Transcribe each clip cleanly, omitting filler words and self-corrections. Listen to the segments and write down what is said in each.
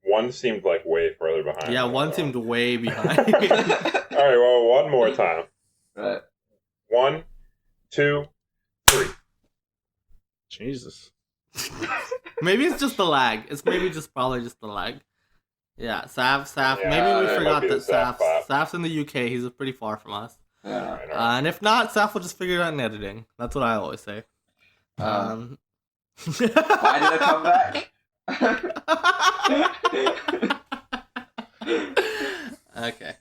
One seemed like way further behind. Yeah, one seemed way behind. All right, well, one more time. Right. 1, 2, 3. Jesus. Maybe it's just the lag. It's probably just the lag. Yeah, Saf. Yeah, Maybe we it forgot might be that the Saf clap. Saf's in the UK. He's pretty far from us. Yeah. All right. And if not, Saf will just figure it out in editing. That's what I always say. Why did I come back? Okay.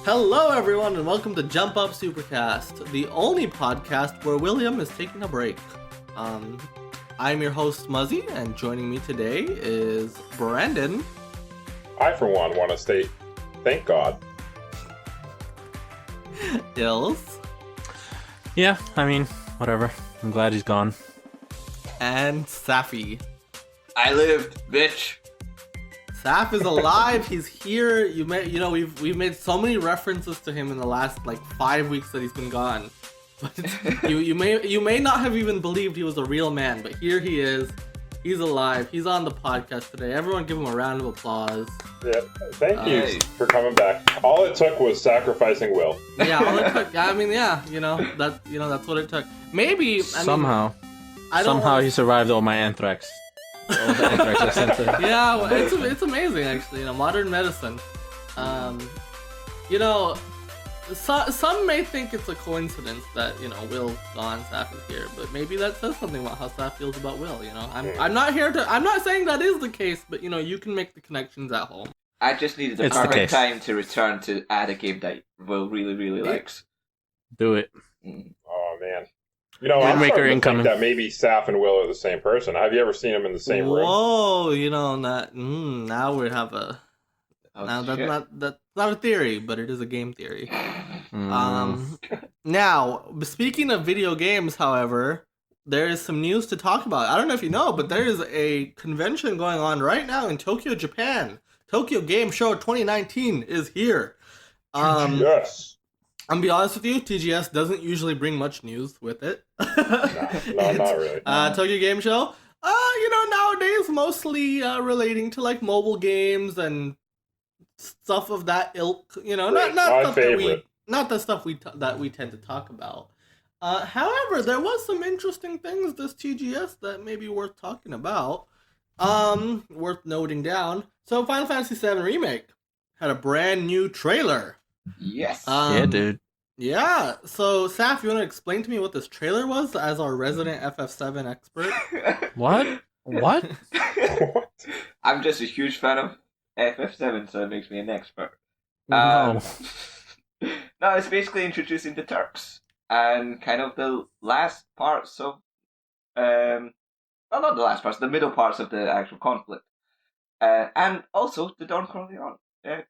Hello, everyone, and welcome to Jump Up Supercast, the only podcast where William is taking a break. I'm your host, Muzzy, and joining me today is Brandon. I, for one, want to state, thank God. Ills. Yeah, I mean, whatever. I'm glad he's gone. And Safi. I lived, bitch. Saf is alive. He's here. We've made so many references to him in the last 5 weeks that he's been gone. But you may not have even believed he was a real man, but here he is. He's alive. He's on the podcast today. Everyone give him a round of applause. Yeah, thank you for coming back. All it took was sacrificing Will. Yeah, all it took. I mean, yeah, that's what it took. Maybe Somehow I he survived all my anthrax. All the anthrax I sent to him. Yeah, well, it's amazing actually. Modern medicine. Some may think it's a coincidence that Will's gone, Saf is here, but maybe that says something about how Saf feels about Will. I'm not saying that is the case, but you can make the connections at home. I just needed the perfect time to return to add a game that Will really likes. Do it. Oh, man. I'm starting to think that maybe Saf and Will are the same person. Have you ever seen them in the same room? Whoa, now we have a... Now that's not a theory, but it is a game theory. Now, speaking of video games, however, there is some news to talk about. I don't know if you know, but there is a convention going on right now in Tokyo, Japan. Tokyo Game Show 2019 is here. Yes. I'm gonna be honest with you, TGS doesn't usually bring much news with it. No, not really. Tokyo Game Show, nowadays mostly relating to mobile games and stuff of that ilk. Not the stuff that we tend to talk about. However, there was some interesting things this TGS that may be worth talking about. Worth noting down. So Final Fantasy 7 Remake had a brand new trailer. Yes. Yeah, dude. Yeah. So, Saf, you want to explain to me what this trailer was as our resident FF7 expert? What? What? I'm just a huge fan of FF7, so it makes me an expert. No. No, it's basically introducing the Turks and kind of the last parts of, not the last parts, the middle parts of the actual conflict, and also the Don Corleone. Yeah,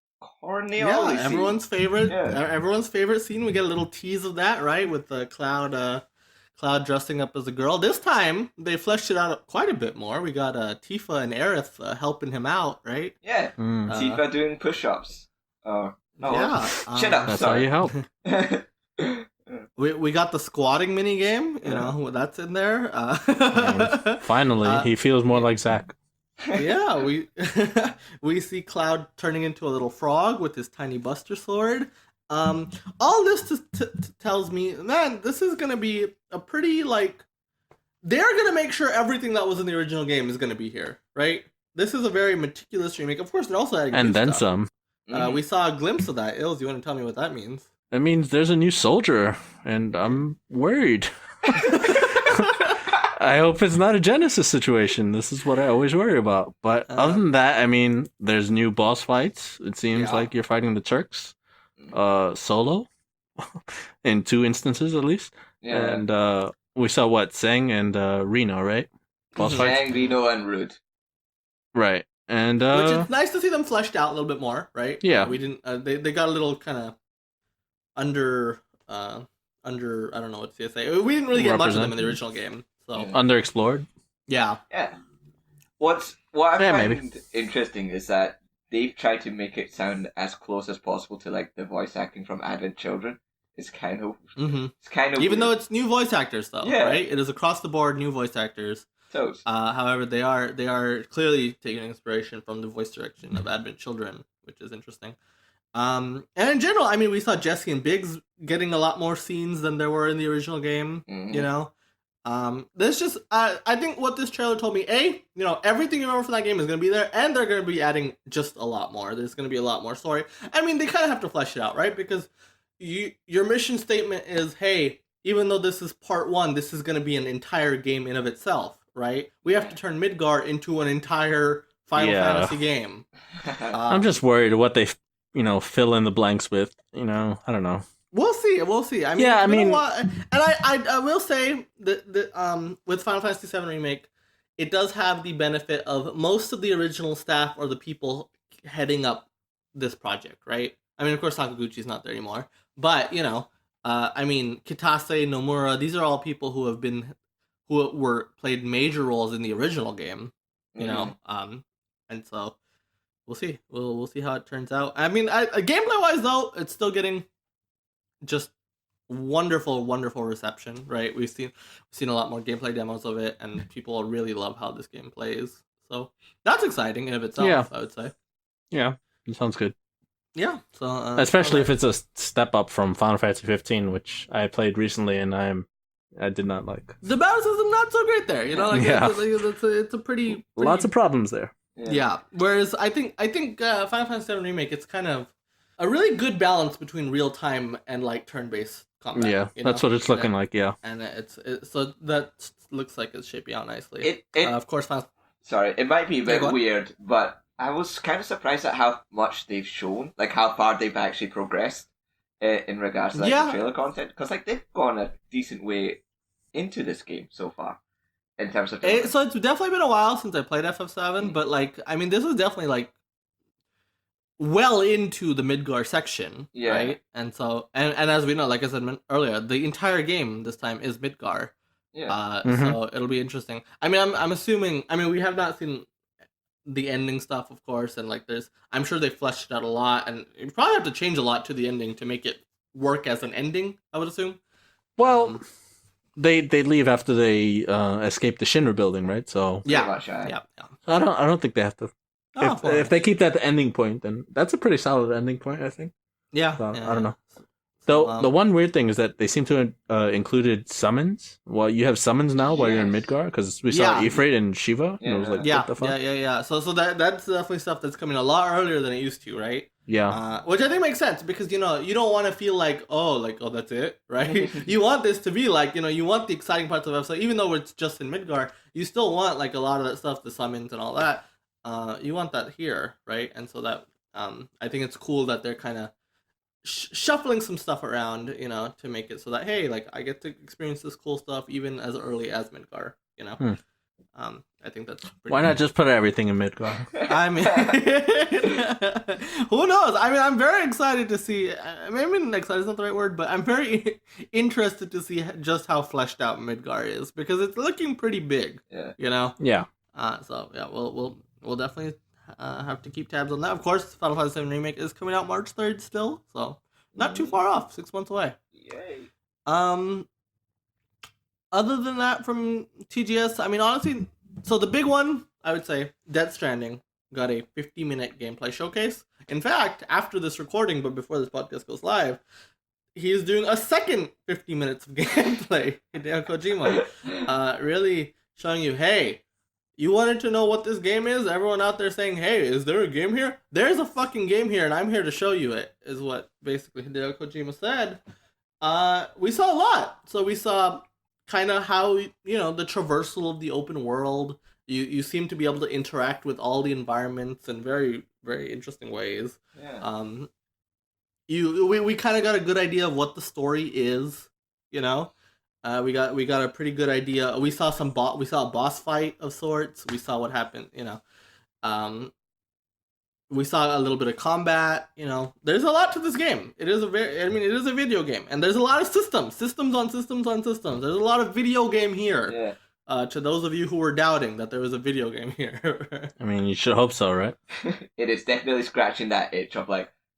everyone's favorite scene. We get a little tease of that, right, with the Cloud dressing up as a girl. This time they fleshed it out quite a bit more. We got Tifa and Aerith helping him out, right? Yeah, Tifa doing push-ups. No, yeah, chin-ups. That's sorry. how you help. We got the squatting mini game. That's in there. Finally, he feels more like Zack. Yeah, we see Cloud turning into a little frog with his tiny Buster Sword. All this tells me, man, this is gonna be a pretty they're gonna make sure everything that was in the original game is gonna be here, right? This is a very meticulous remake. Of course, they're also adding And new then stuff. some. We saw a glimpse of that. Ills, you want to tell me what that means? That means there's a new soldier, and I'm worried. I hope it's not a Genesis situation. This is what I always worry about. But other than that, I mean, there's new boss fights. It seems like you're fighting the Turks solo in 2 instances at least. Yeah. And we saw Seng and Reno, right? Boss fights. Seng, Reno, and Rude. Right. And which is nice to see them fleshed out a little bit more, right? Yeah. We didn't. They got a little kind of under. I don't know what to say. We didn't really get much of them in the original game. So underexplored. Yeah. What I find interesting is that they've tried to make it sound as close as possible to the voice acting from Advent Children. It's kind of even weird. though it's new voice actors though, right? It is across the board new voice actors. However, they are clearly taking inspiration from the voice direction of Advent Children, which is interesting. And in general, I mean, we saw Jesse and Biggs getting a lot more scenes than there were in the original game. You know, there's just I think what this trailer told me, everything you remember from that game is going to be there, and they're going to be adding just a lot more. There's going to be a lot more story. I mean, they kind of have to flesh it out, right? Because your mission statement is, hey, even though this is part 1, this is going to be an entire game in of itself, right? We have to turn Midgar into an entire Final Fantasy game. I'm just worried what they, fill in the blanks with. I don't know. We'll see. I mean, and I will say that with Final Fantasy 7 Remake, it does have the benefit of most of the original staff or the people heading up this project, right? I mean, of course, Sakaguchi's not there anymore, but I mean, Kitase, Nomura, these are all people who were played major roles in the original game, and so we'll see. We'll see how it turns out. I mean, gameplay wise though, it's still getting just wonderful reception, right? We've seen a lot more gameplay demos of it, and people really love how this game plays. So that's exciting in of itself, I would say. Yeah, it sounds good. Yeah, so especially if it's a step up from Final Fantasy 15, which I played recently, and I did not like. The battle system not so great there, it's a pretty lots of problems there. Yeah. Whereas I think Final Fantasy 7 Remake, it's kind of a really good balance between real time and like turn-based combat. Yeah, that's what it's looking like. Yeah, and so that looks like it's shaping out nicely. Of course, sorry, it might be a bit weird, but I was kind of surprised at how much they've shown, like how far they've actually progressed in regards to the trailer content. Because they've gone a decent way into this game so far in terms of. So it's definitely been a while since I played FF7, but I mean, this is definitely well into the Midgar section, right? And so and as we know, like I said earlier, the entire game this time is Midgar. Yeah. So it'll be interesting. I mean, I'm assuming. I mean, we have not seen the ending stuff, of course, and I'm sure they fleshed it out a lot, and you probably have to change a lot to the ending to make it work as an ending, I would assume. Well, they leave after they escape the Shinra building, right? So yeah. I don't think they have to. If they keep that the ending point, then that's a pretty solid ending point, I think. Yeah. So, I don't know. So the one weird thing is that they seem to have included summons. Well, you have summons now while you're in Midgar, because we saw Ifrit and Shiva. And it was like, what the fuck? Yeah. So that's definitely stuff that's coming a lot earlier than it used to, right? Yeah. Which I think makes sense, because you don't want to feel like that's it, right? You want this to be you want the exciting parts of the episode, even though it's just in Midgar. You still want a lot of that stuff, the summons and all that. You want that here, right? And so that I think it's cool that they're kind of shuffling some stuff around, to make it so that, hey, I get to experience this cool stuff even as early as Midgar, I think that's pretty Why not just put everything in Midgar? I mean, who knows? I mean, I'm very excited to see, maybe excited is not the right word, but I'm very interested to see just how fleshed out Midgar is, because it's looking pretty big, Yeah. So, yeah, we'll definitely have to keep tabs on that. Of course, Final Fantasy 7 Remake is coming out March 3rd still, so not too far off, 6 months away. Yay. Other than that from TGS, I mean, honestly, so the big one, I would say, Death Stranding got a 50-minute gameplay showcase. In fact, after this recording, but before this podcast goes live, he is doing a second 50 minutes of gameplay, Hideo Kojima. Really showing you, hey, you wanted to know what this game is? Everyone out there saying, hey, is there a game here? There's a fucking game here, and I'm here to show you it, is what basically Hideo Kojima said. We saw a lot. So we saw kind of how, the traversal of the open world. You seem to be able to interact with all the environments in very, very interesting ways. Yeah. We kind of got a good idea of what the story is, We got a pretty good idea. We saw we saw a boss fight of sorts. We saw what happened, We saw a little bit of combat, There's a lot to this game. It is a video game, and there's a lot of systems on systems on systems. There's a lot of video game here. Yeah. To those of you who were doubting that there was a video game here. I mean, you should hope so, right? It is definitely scratching that itch of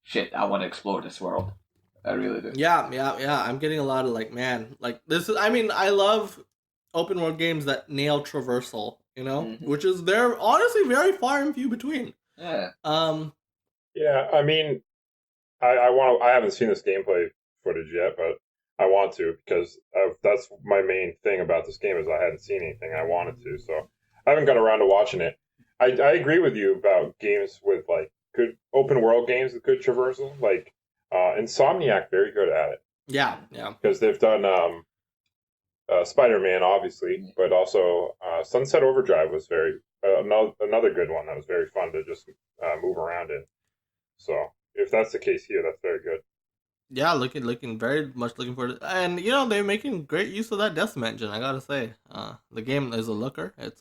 shit, I want to explore this world. I really do. Yeah. I'm getting a lot of this is, I mean, I love open world games that nail traversal, which is they're honestly very far and few between. Yeah. Yeah, I mean, I haven't seen this gameplay footage yet, but I want to because that's my main thing about this game is I hadn't seen anything. I wanted to, so I haven't got around to watching it. I agree with you about games with like good open world games with good traversal. Like Insomniac, very good at it. Yeah. Because they've done Spider-Man, obviously, but also Sunset Overdrive was very another good one that was very fun to just move around in. So if that's the case here, that's very good. Yeah, looking very much looking forward to, and they're making great use of that Decim engine. I gotta say, the game is a looker. It's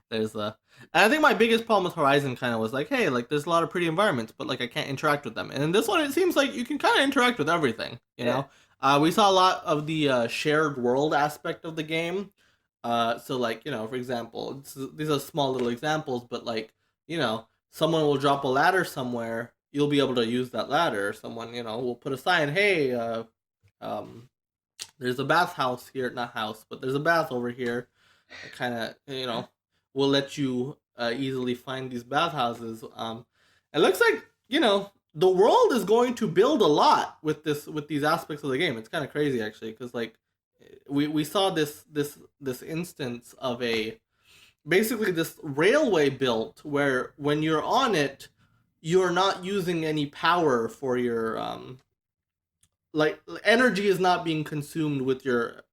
there's and I think my biggest problem with Horizon kind of was like, hey, like there's a lot of pretty environments, but like I can't interact with them. And in this one, it seems like you can kind of interact with everything. You know, we saw a lot of the shared world aspect of the game. So like for example, these are small little examples, but like someone will drop a ladder somewhere. You'll be able to use that ladder. Someone, will put a sign, hey, there's a bathhouse here, not house, but there's a bath over here. Kind of, will let you easily find these bathhouses. It looks like, the world is going to build a lot with these aspects of the game. It's kind of crazy, actually, because, like, we saw this instance of basically this railway built where when you're on it, you're not using any power for your like energy is not being consumed with your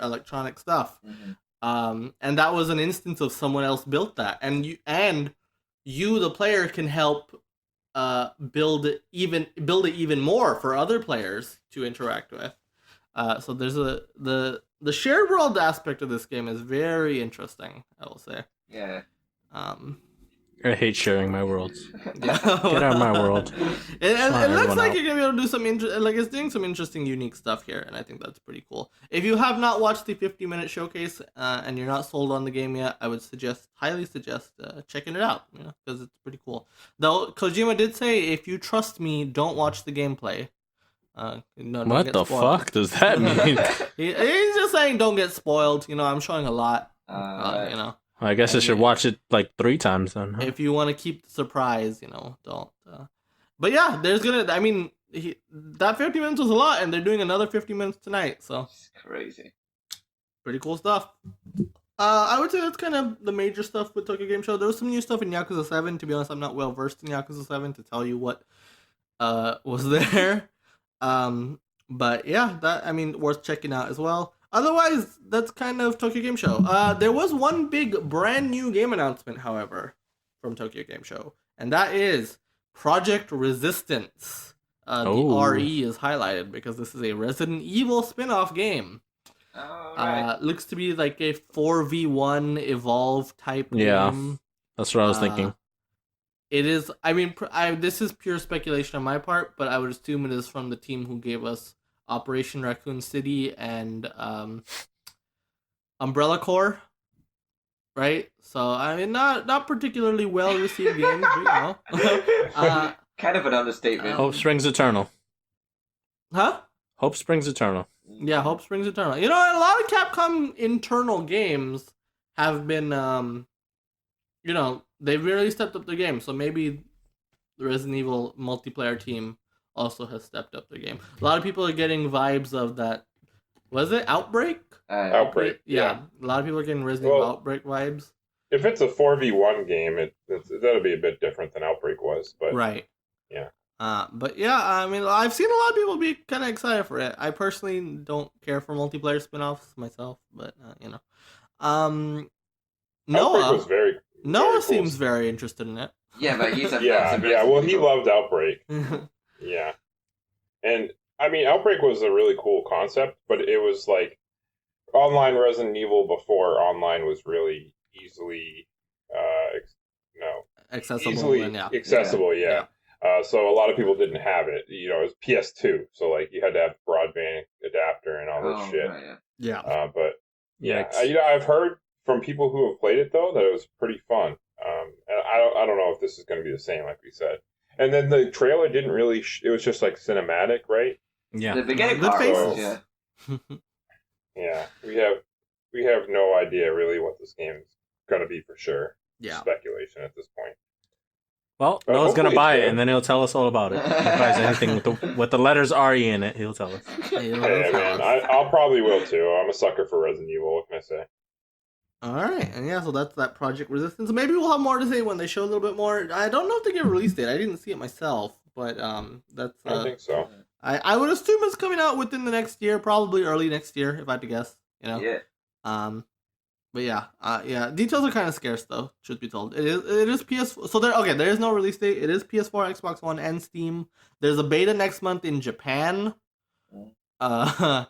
electronic stuff. Mm-hmm. And that was an instance of someone else built that, and you the player can help build it even more for other players to interact with. So there's the shared world aspect of this game is very interesting, I will say. Yeah. I hate sharing my worlds. Yeah. Get out of my world. It looks like you're gonna be able to do some it's doing some interesting, unique stuff here, and I think that's pretty cool. If you have not watched the 50-minute showcase and you're not sold on the game yet, I would highly suggest checking it out, because it's pretty cool. Though Kojima did say, if you trust me, don't watch the gameplay. What the fuck does that mean? He's just saying don't get spoiled. I'm showing a lot. I guess I should watch it like 3 times then. Huh? If you want to keep the surprise, don't. But yeah, that 50 minutes was a lot, and they're doing another 50 minutes tonight, so. It's crazy. Pretty cool stuff. I would say that's kind of the major stuff with Tokyo Game Show. There was some new stuff in Yakuza 7. To be honest, I'm not well versed in Yakuza 7 to tell you what was there. But yeah, worth checking out as well. Otherwise, that's kind of Tokyo Game Show. There was one big brand new game announcement, however, from Tokyo Game Show, and that is Project Resistance. The RE is highlighted because this is a Resident Evil spin-off game. Right. Looks to be like a 4v1 Evolve type game. That's what I was thinking. It is. This is pure speculation on my part, but I would assume it is from the team who gave us Operation Raccoon City and Umbrella Corps, right? So not particularly well received games, but kind of an understatement. Hope Springs Eternal. Huh? Hope Springs Eternal. Yeah, Hope Springs Eternal. A lot of Capcom internal games have been they've really stepped up their game. So maybe the Resident Evil multiplayer team also has stepped up their game. A lot of people are getting vibes of that. Was it Outbreak? Outbreak. Yeah, a lot of people are getting Resident Evil Outbreak vibes. If it's a 4v1 game, that'll be a bit different than Outbreak was, but right. Yeah. But yeah, I've seen a lot of people be kind of excited for it. I personally don't care for multiplayer spin-offs myself, but Noah was Noah seems very interested in it. Yeah, but he's a well, he loved Outbreak. Yeah. And, Outbreak was a really cool concept, but it was like online Resident Evil before online was really easily, accessible, yeah. So a lot of people didn't have it. It was PS2, so like you had to have broadband adapter and all this shit. Right, yeah. But yeah, I've heard from people who have played it though that it was pretty fun. And I don't know if this is going to be the same, like we said. And then the trailer didn't really. It was just like cinematic, right? Yeah. The beginning part was, yeah. Yeah, we have no idea really what this game is going to be for sure. Yeah. Speculation at this point. Well, Noah's gonna buy it, and then he'll tell us all about it. If he buys anything with the letters RE in it, he'll tell us. Hey, man, I'll probably will too. I'm a sucker for Resident Evil. What can I say? All right, and yeah, so that's that Project Resistance. Maybe we'll have more to say when they show a little bit more. I don't know if they give a release date. I didn't see it myself, but that's. I think so. I would assume it's coming out within the next year, probably early next year, if I had to guess. You know. Yeah. But yeah. Details are kind of scarce though. Truth be told, it is PS. So there is no release date. It is PS4, Xbox One, and Steam. There's a beta next month in Japan. So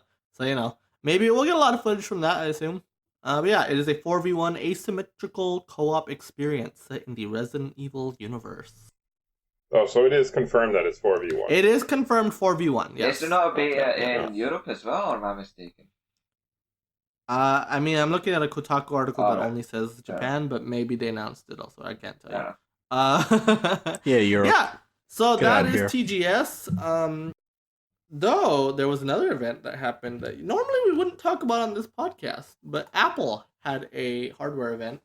maybe we'll get a lot of footage from that, I assume. But yeah, it is a 4v1 asymmetrical co-op experience set in the Resident Evil universe. Oh, so it is confirmed that it's 4v1. It is confirmed 4v1. Yes. Is there not a beta in Europe as well, or am I mistaken? I mean, I'm looking at a Kotaku article that only says Japan, but maybe they announced it also. I can't tell you. Yeah, Europe. Yeah, so that is TGS. Though there was another event that happened that normally we wouldn't talk about on this podcast, but Apple had a hardware event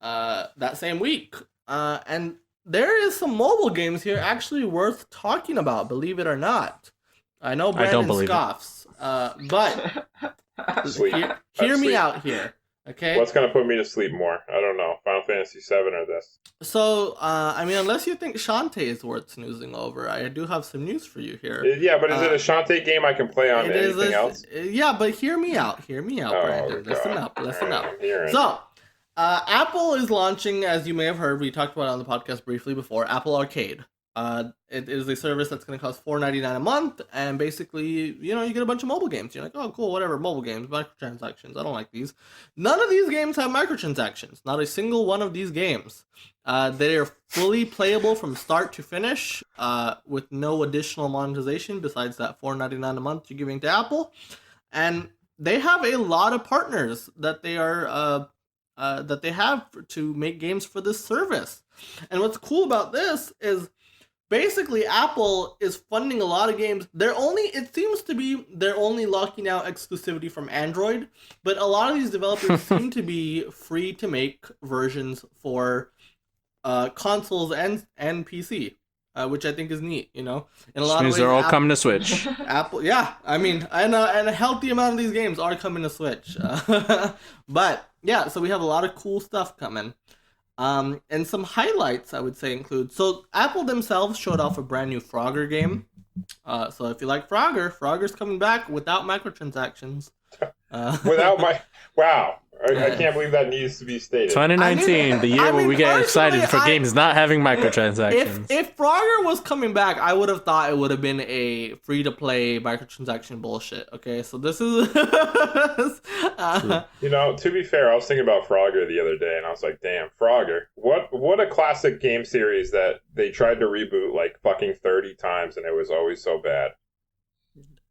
that same week. And there is some mobile games here actually worth talking about, believe it or not. I know Brandon scoffs, but hear me out here, okay? What's going to put me to sleep more? I don't know. Final Fantasy 7 or this? So, I mean, unless you think Shantae is worth snoozing over, I do have some news for you here. Yeah, but is it a Shantae game I can play on anything else? Yeah, but hear me out, Brandon. Listen up. So, Apple is launching, as you may have heard, we talked about it on the podcast briefly before, Apple Arcade. It is a service that's going to cost $4.99 a month, and basically, you get a bunch of mobile games. You're like, oh, cool, whatever, mobile games, microtransactions. I don't like these. None of these games have microtransactions. Not a single one of these games. They are fully playable from start to finish, with no additional monetization besides that $4.99 a month you're giving to Apple. And they have a lot of partners that they are that they have to make games for this service. And what's cool about this is basically Apple is funding a lot of games. It seems to be they're only locking out exclusivity from Android, but a lot of these developers seem to be free to make versions for consoles and PC, which I think is neat. In a lot of ways, they're all coming to Switch. Apple, yeah, I mean, and a healthy amount of these games are coming to Switch. But yeah, so we have a lot of cool stuff coming. And some highlights I would say include, so Apple themselves showed off a brand new Frogger game. So if you like Frogger's coming back without microtransactions. Wow. I can't believe that needs to be stated. 2019, the year where we get excited for games not having microtransactions. If Frogger was coming back, I would have thought it would have been a free-to-play microtransaction bullshit. Okay, so this is... to be fair, I was thinking about Frogger the other day, and I was like, damn, Frogger. What a classic game series that they tried to reboot like fucking 30 times, and it was always so bad.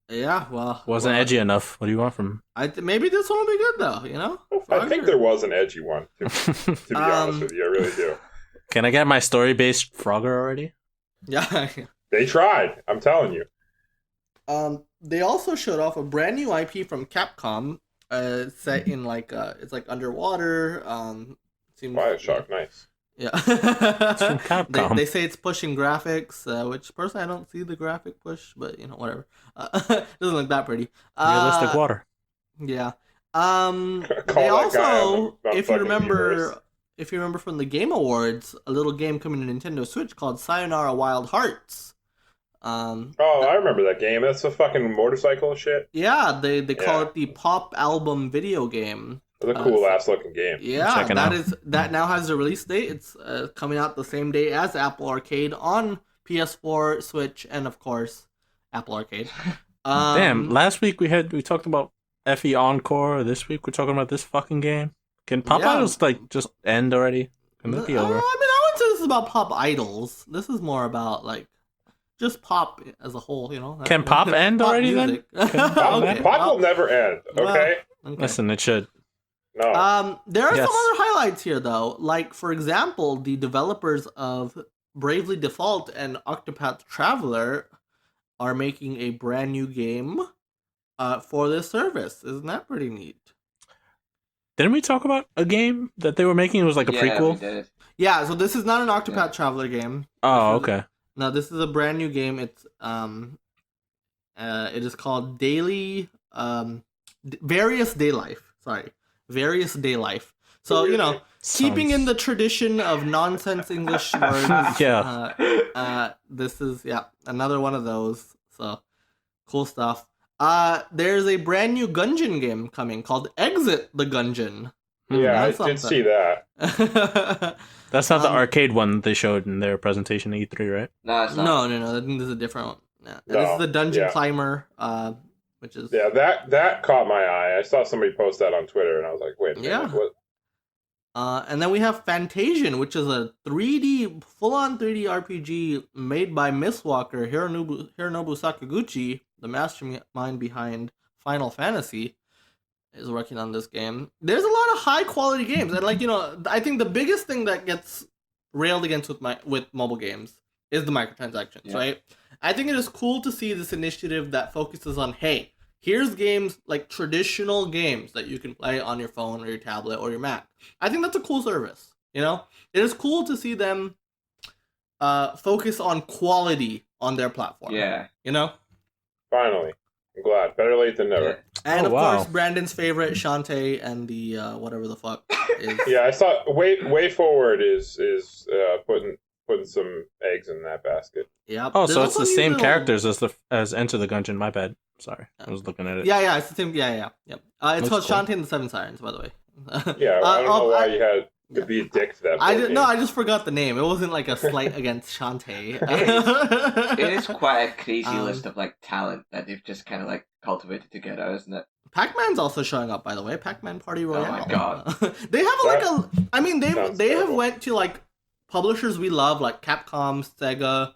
Yeah, well... Wasn't edgy enough. What do you want from maybe this one will be good, though, I think there was an edgy one, to be honest with you. I really do. Can I get my story-based Frogger already? Yeah. They tried. I'm telling you. They also showed off a brand new IP from Capcom, set in, it's like underwater. Bioshock, nice. Yeah. It's from Capcom. They say it's pushing graphics, which personally I don't see the graphic push, but whatever. It doesn't look that pretty. Realistic water. Yeah. They also, if you remember from the Game Awards, a little game coming to Nintendo Switch called Sayonara Wild Hearts. I remember that game. That's a fucking motorcycle shit. Yeah, they call it the Pop Album video game. It's a cool ass looking game. Yeah, that now has a release date. It's coming out the same day as Apple Arcade on PS4, Switch, and of course Apple Arcade. Damn! Last week we talked about FE Encore. This week we're talking about this fucking game. Can Pop Idols just end already? Can that be over? I mean, I wouldn't say this is about Pop Idols. This is more about just pop as a whole. Can Pop end pop already music. then? Pop will never end. Okay. Okay. Listen, it should. No. There are some other highlights here, though. Like, for example, the developers of Bravely Default and Octopath Traveler are making a brand new game for this service. Isn't that pretty neat? Didn't we talk about a game that they were making? It was like a prequel? We did. Yeah, so this is not an Octopath Traveler game. Oh, okay. No, this is a brand new game. It's it is called Various Day Life. Sorry, Various Day Life. So keeping in the tradition of nonsense English words. This is another one of those. So cool stuff. There's a brand new Gungeon game coming called Exit the Gungeon. Yeah, I did see that. That's not the arcade one they showed in their presentation at E3, right? No, it's not. No. I think this is a different one. Yeah. This is the Dungeon Climber, which is... Yeah, that caught my eye. I saw somebody post that on Twitter, and I was like, wait a minute, what? And then we have Fantasian, which is a full-on 3D RPG made by Mistwalker Hironobu Sakaguchi, the mastermind behind Final Fantasy, is working on this game. There's a lot of high-quality games, and I think the biggest thing that gets railed against with mobile games is the microtransactions, right? I think it is cool to see this initiative that focuses on, hey, here's games like traditional games that you can play on your phone or your tablet or your Mac. I think that's a cool service. It is cool to see them focus on quality on their platform. Yeah. Finally. I'm glad. Better late than never. Yeah. And of course, Brandon's favorite, Shantae and the whatever the fuck is. Yeah, I saw Way Forward is putting some eggs in that basket. Yeah. Oh, so it's the same characters as Enter the Gungeon. My bad. Sorry, I was looking at it. Yeah, it's the same. Yeah. It's called cool. Shantae and the Seven Sirens, by the way. Yeah, I don't know why you had to be a dick to that. I just forgot the name. It wasn't like a slight against Shantae. It is quite a crazy list of talent that they've just kind of cultivated together, isn't it? Pac-Man's also showing up, by the way. Pac-Man Party Royale. Oh my god! They have they have went to publishers we love like Capcom, Sega.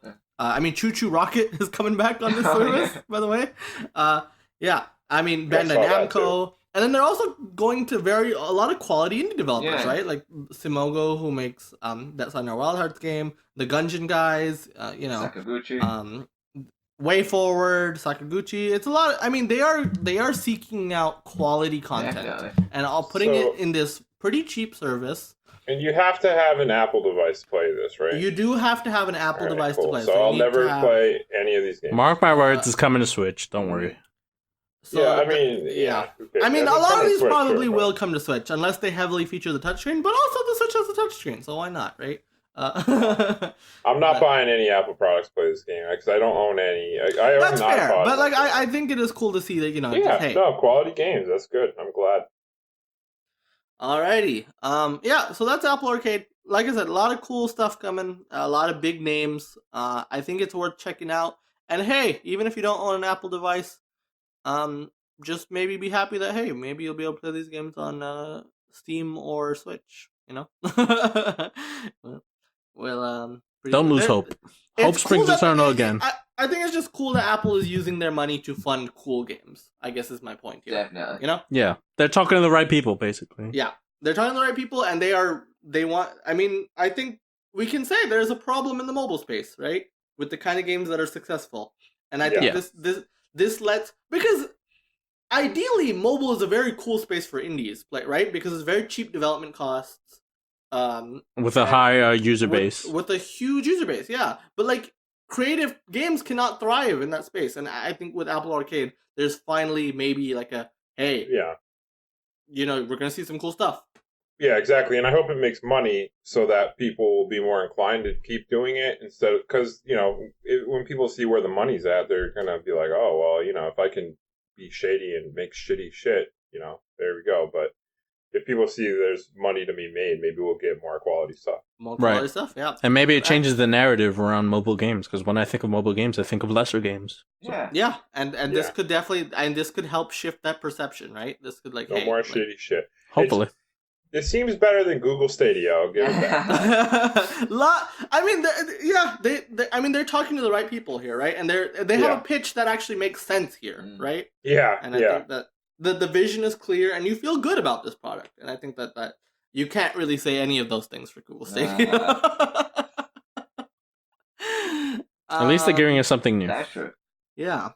Choo Choo Rocket is coming back on this service, by the way. Bandai Namco. And then they're also going to a lot of quality indie developers, right? Like Simogo, who makes that Sunny Wild Hearts game, the Gungeon guys, Sakaguchi. Way Forward, Sakaguchi. It's a lot. They are seeking out quality content and putting it in this pretty cheap service. And you have to have an Apple device to play this, right? You do have to have an Apple device to play. So I'll never play any of these games. Mark my words, it's coming to Switch. Don't worry. So, a lot of these probably will come to Switch unless they heavily feature the touchscreen. But also, the Switch has a touchscreen, so why not, right? I'm not buying any Apple products to play this game because I don't own any. I own that's fair, iPod, but I think it is cool to see that quality games. That's good. I'm glad. Alrighty. So that's Apple Arcade. Like I said, a lot of cool stuff coming, a lot of big names. I think it's worth checking out. And hey, even if you don't own an Apple device, just maybe be happy that maybe you'll be able to play these games on Steam or Switch, Don't lose hope. Hope springs eternal again. I think it's just cool that Apple is using their money to fund cool games, I guess is my point here. Definitely. Yeah. They're talking to the right people, basically. Yeah. They're talking to the right people, and I think we can say there's a problem in the mobile space, right? With the kind of games that are successful. And I think this lets, because ideally mobile is a very cool space for indies, right? Because it's very cheap development costs. With a high user base. With a huge user base, yeah. But creative games cannot thrive in that space. And I think with Apple Arcade, there's finally maybe we're going to see some cool stuff. Yeah, exactly. And I hope it makes money so that people will be more inclined to keep doing it instead of, because, when people see where the money's at, they're going to be like, oh, well, if I can be shady and make shitty shit, there we go. But if people see there's money to be made, maybe we'll get more quality stuff. More quality stuff, yeah. And maybe it changes the narrative around mobile games, because when I think of mobile games, I think of lesser games. Yeah. Yeah, and this could definitely, and this could help shift that perception, right? This could no more shitty shit. Hopefully. It seems better than Google Stadia. I'll give it that. They're talking to the right people here, right? And they have a pitch that actually makes sense here, right? Yeah. And I think that the vision is clear, and you feel good about this product. And I think that you can't really say any of those things for Google Stadia. At least they're giving us something new. That's true. Yeah.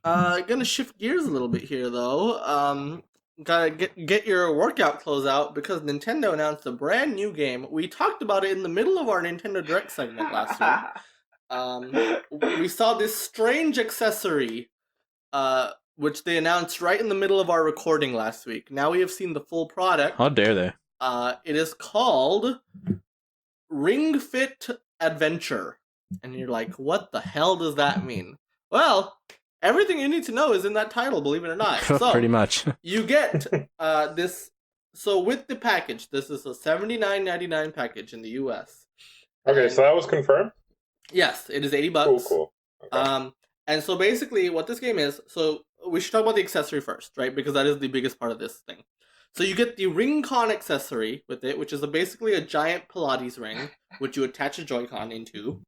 Gonna shift gears a little bit here, though. Gotta get your workout clothes out because Nintendo announced a brand new game. We talked about it in the middle of our Nintendo Direct segment last week. We saw this strange accessory, which they announced right in the middle of our recording last week. Now we have seen the full product. How dare they? It is called Ring Fit Adventure. And you're like, what the hell does that mean? Well, everything you need to know is in that title, believe it or not. So, pretty much. You get this. So with the package, this is a $79.99 package in the US. Okay, so that was confirmed? Yes, it is $80. Cool. Okay. And so basically what this game is, so we should talk about the accessory first, right? Because that is the biggest part of this thing. So you get the Ring-Con accessory with it, which is basically a giant Pilates ring, which you attach a Joy-Con into,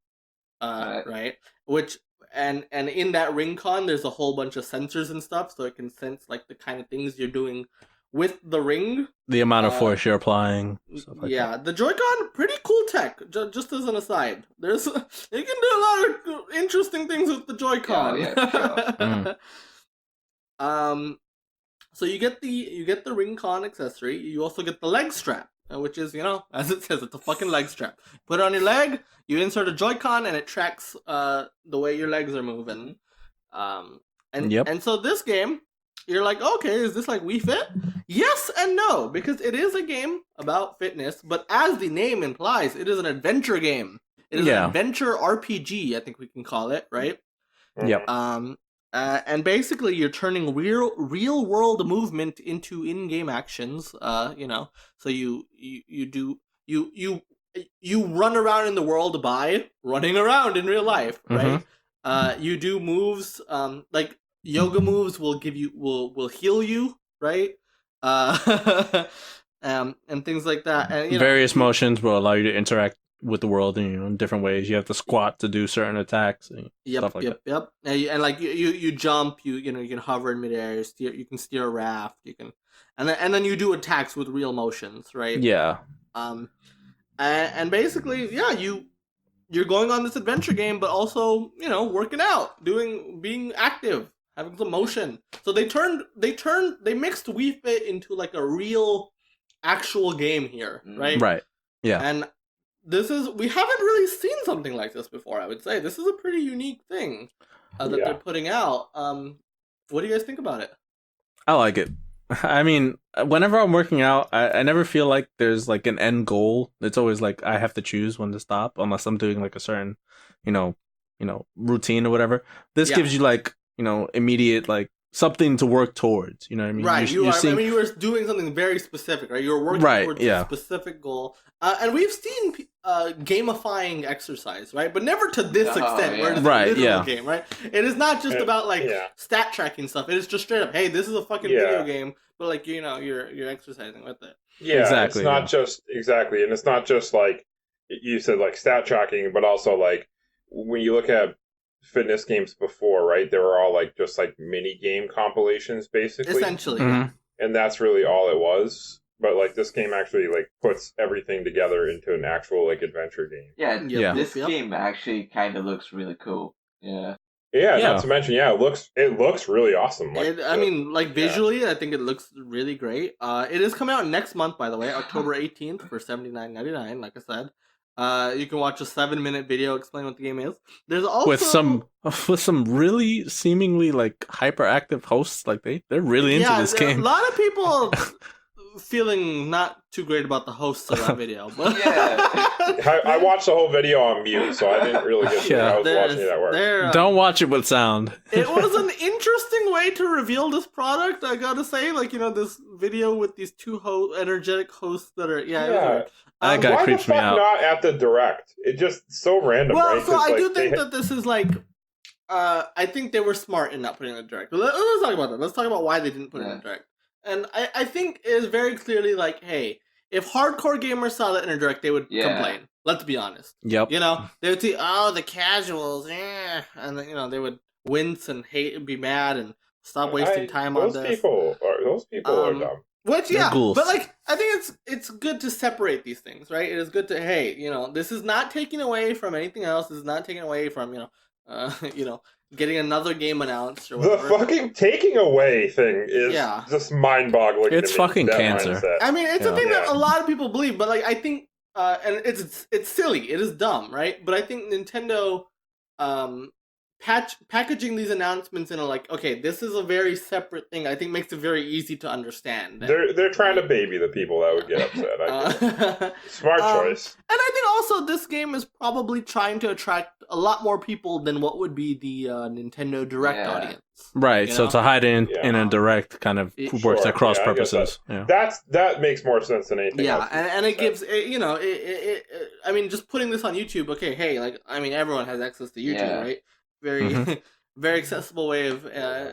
right? Which and in that Ring-Con, there's a whole bunch of sensors and stuff, so it can sense like the kind of things you're doing with the ring. The amount of force you're applying. Stuff like that. The Joy-Con, pretty cool tech. Just as an aside, you can do a lot of interesting things with the Joy-Con. Yeah, sure. So you get the Ring-Con accessory. You also get the leg strap, which is, as it says, it's a fucking leg strap. Put it on your leg, you insert a Joy-Con, and it tracks the way your legs are moving. And so this game, you're like, okay, is this like Wii Fit? Yes and no, because it is a game about fitness, but as the name implies, it is an adventure game. It is an adventure RPG, I think we can call it, right? Yep. And basically, you're turning real world movement into in-game actions. So you run around in the world by running around in real life, right? Mm-hmm. You do moves like yoga moves will heal you, right? And things like that. And, various motions will allow you to interact with the world in different ways. You have to squat to do certain attacks. Stuff like that. Yep. And like you jump, you can hover in midair, you can steer a raft, and then you do attacks with real motions, right? Yeah. And basically, you're going on this adventure game, but also working out, being active, having some motion. So they mixed Wii Fit into like a real, actual game here, right? Right. Yeah. And we haven't really seen something like this before, I would say. This is a pretty unique thing that they're putting out. What do you guys think about it? I like it. I mean, whenever I'm working out, I never feel like there's like an end goal. It's always like I have to choose when to stop, unless I'm doing like a certain, routine or whatever. This gives you like, immediate like something to work towards. You know what I mean? Right. You were doing something very specific, right? You were working towards a specific goal. And we've seen gamifying exercise, right? But never to this extent, where it's a literal game, right? It is not just about like stat tracking stuff. It is just straight up, hey, this is a fucking video game, but like you're exercising with it. Yeah, exactly. It's not just and it's not just like you said, like stat tracking, but also like when you look at fitness games before, right? They were all like just like mini game compilations, basically, essentially, and that's really all it was. But like this game actually like puts everything together into an actual like adventure game. This game actually kind of looks really cool. Yeah. Not to mention, it looks really awesome. Like, visually, I think it looks really great. It is coming out next month, by the way, October 18th for $79.99. Like I said, you can watch a 7-minute video explain what the game is. There's also with some really seemingly like hyperactive hosts. Like they're really into this game. A lot of people feeling not too great about the hosts of that video, but I watched the whole video on mute, so I didn't really get to I was watching it at work. Don't watch it with sound. It was an interesting way to reveal this product, I gotta say. Like, this video with these two energetic hosts that are that guy creeps me out. Not at the direct? It's just so random. Well, right? so I do think that this is like I think they were smart in not putting it in the direct. Let's talk about that. Let's talk about why they didn't put it in the direct. And I think it is very clearly like, hey, if hardcore gamers saw that in a direct, they would complain. Let's be honest. Yep. They would see, the casuals, and then, they would wince and hate and be mad and stop wasting time on this. Those people are dumb. Which, but like, I think it's good to separate these things, right? It is good to, hey, this is not taking away from anything else. This is not taking away from, getting another game announced or whatever. The fucking taking away thing is just mind-boggling. It's to me, fucking cancer. Mindset. I mean, it's a thing that a lot of people believe, but like I think, and it's silly, it is dumb, right? But I think Nintendo, packaging these announcements in a like, okay, this is a very separate thing, I think makes it very easy to understand. They're trying to baby the people that would get upset. Smart choice. And I think also this game is probably trying to attract a lot more people than what would be the Nintendo Direct audience. Right, so to hide in a Direct kind of works at cross purposes. That makes more sense than anything else. And it gives, I mean, just putting this on YouTube, okay, hey, like, I mean, everyone has access to YouTube, right? Very, very accessible way of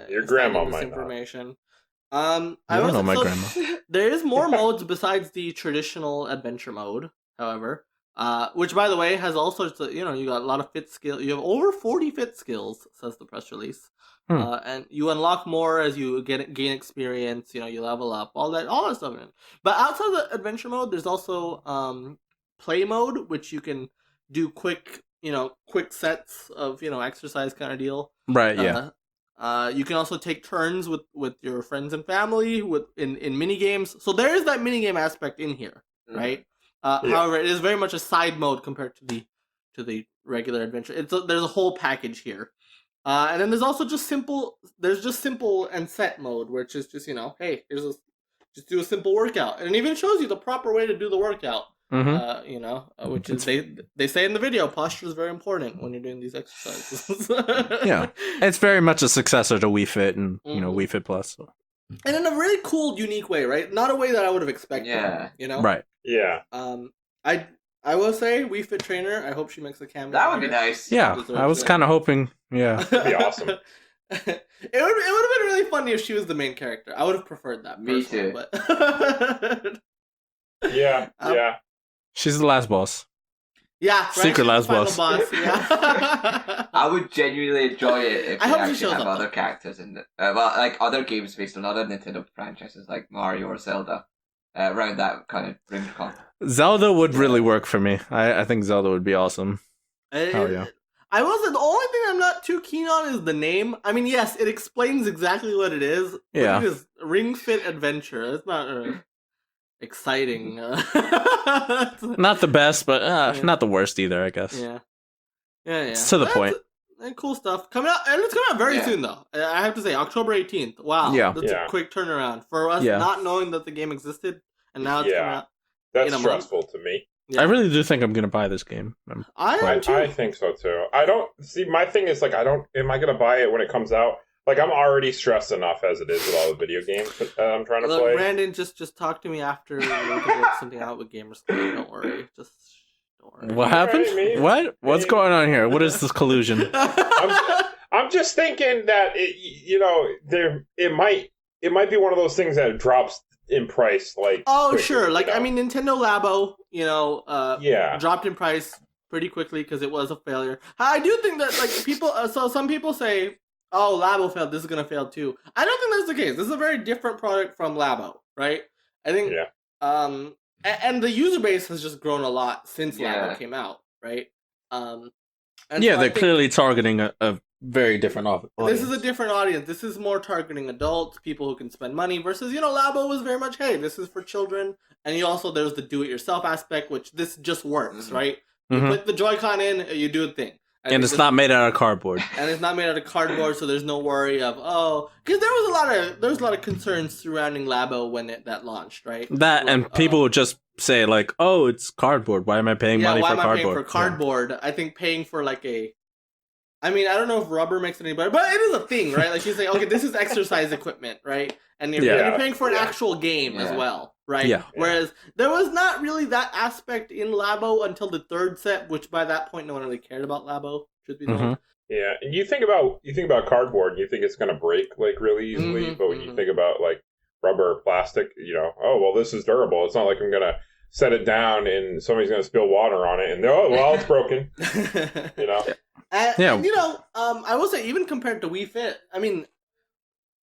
your grandma this might information. I don't know my grandma. There is more modes besides the traditional adventure mode, however, which, by the way, has all sorts of, you got a lot of fit skills. You have over 40 fit skills, says the press release. And you unlock more as you gain experience, you level up, all that stuff. But outside of the adventure mode, there's also play mode, which you can do quick sets of, exercise kind of deal. Right, yeah. You can also take turns with your friends and family in mini games. So there is that mini game aspect in here, right? However, it is very much a side mode compared to the regular adventure. There's a whole package here. And then there's also just simple and set mode, which is just, hey, just do a simple workout. And it even shows you the proper way to do the workout. Which is they say in the video, posture is very important when you're doing these exercises. Yeah, it's very much a successor to Wii Fit and Wii Fit Plus. So. And in a really cool, unique way, right? Not a way that I would have expected. Yeah, right. Yeah. I will say, Wii Fit trainer. I hope she makes a cameo. That would be nice. Yeah, I was kind of hoping. Yeah, that'd be awesome. It would have been really funny if she was the main character. I would have preferred that. Me too. But yeah. She's the last boss. Yeah, right? Secret last boss. Yeah. I would genuinely enjoy it if they actually have other characters in it. Like other games based on other Nintendo franchises like Mario or Zelda. Around that kind of ring con. Zelda would really work for me. I think Zelda would be awesome. Oh yeah. I will say the only thing I'm not too keen on is the name. I mean, yes, it explains exactly what it is. Yeah. It is Ring Fit Adventure. It's not exciting. Not the best, but not the worst either, I guess. Yeah. It's to the point. Cool stuff. Coming out, and it's coming out very soon, though. I have to say, October 18th. Wow. Yeah. That's a quick turnaround. For us not knowing that the game existed, and now it's coming out. That's stressful to me. Yeah. I really do think I'm going to buy this game. I think so, too. I don't... See, my thing is, like, am I going to buy it when it comes out? Like, I'm already stressed enough as it is with all the video games that I'm trying to play. Brandon, just talk to me after we can work something out with Gamers Club. Don't worry. Just... What happened? What? What's going on here? What is this collusion? I'm just thinking that it might be one of those things that drops in price quickly, sure. Like I mean, Nintendo Labo, dropped in price pretty quickly because it was a failure. I do think that like people. So some people say, "Oh, Labo failed. This is gonna fail too." I don't think that's the case. This is a very different product from Labo, right? I think. And the user base has just grown a lot since Labo came out, right? They're clearly targeting a very different audience. This is a different audience. This is more targeting adults, people who can spend money, versus, Labo was very much, hey, this is for children. And there's the do-it-yourself aspect, which this just works, right? You put the Joy-Con in, you do a thing. And it's not made out of cardboard. And it's not made out of cardboard, so there's no worry of because there was a lot of concerns surrounding Labo when that launched, right? That and people would just say like, "Oh, it's cardboard. Why am I paying money for cardboard?" Why am I paying for cardboard? Yeah. I think paying for I mean, I don't know if rubber makes it any better, but it is a thing, right? Like you say, okay, this is exercise equipment, right? And you're paying for an actual game as well, right? Yeah. Whereas there was not really that aspect in Labo until the third set, which by that point no one really cared about Labo, should be told. Yeah, and you think about cardboard, and you think it's going to break like really easily, but when you think about like rubber or plastic, this is durable. It's not like I'm going to set it down and somebody's going to spill water on it, and it's broken. I will say, even compared to Wii Fit, I mean,